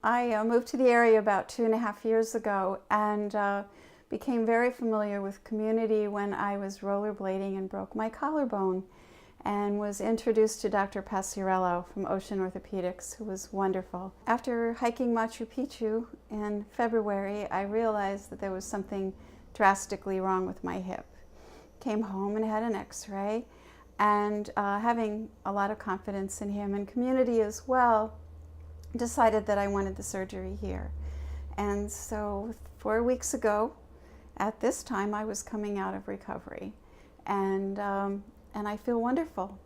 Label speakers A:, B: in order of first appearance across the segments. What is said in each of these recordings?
A: I moved to the area about 2.5 years ago and became very familiar with community when I was rollerblading and broke my collarbone, and was introduced to Dr. Paciarello from Ocean Orthopedics, who was wonderful. After hiking Machu Picchu in February, I realized that there was something drastically wrong with my hip. Came home and had an x-ray, and having a lot of confidence in him and community as well, decided that I wanted the surgery here. And so 4 weeks ago, at this time, I was coming out of recovery, and I feel wonderful.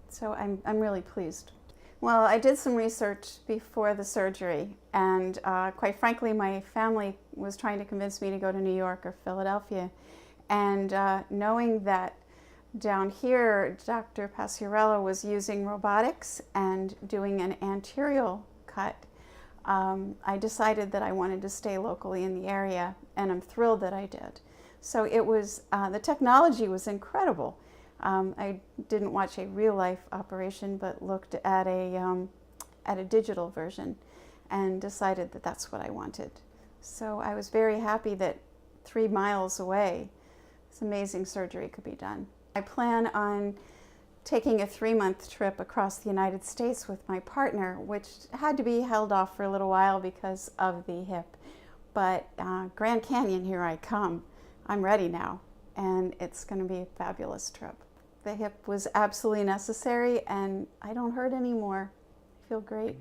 A: So I'm really pleased. Well, I did some research before the surgery, and quite frankly, my family was trying to convince me to go to New York or Philadelphia. And knowing that down here, Dr. Paciarello was using robotics and doing an anterior cut, I decided that I wanted to stay locally in the area, and I'm thrilled that I did. So it was, the technology was incredible. I didn't watch a real-life operation, but looked at a digital version and decided that that's what I wanted. So I was very happy that 3 miles away, this amazing surgery could be done. I plan on taking a 3-month trip across the United States with my partner, which had to be held off for a little while because of the hip. But Grand Canyon, here I come. I'm ready now, and it's going to be a fabulous trip. The hip was absolutely necessary, and I don't hurt anymore. I feel great.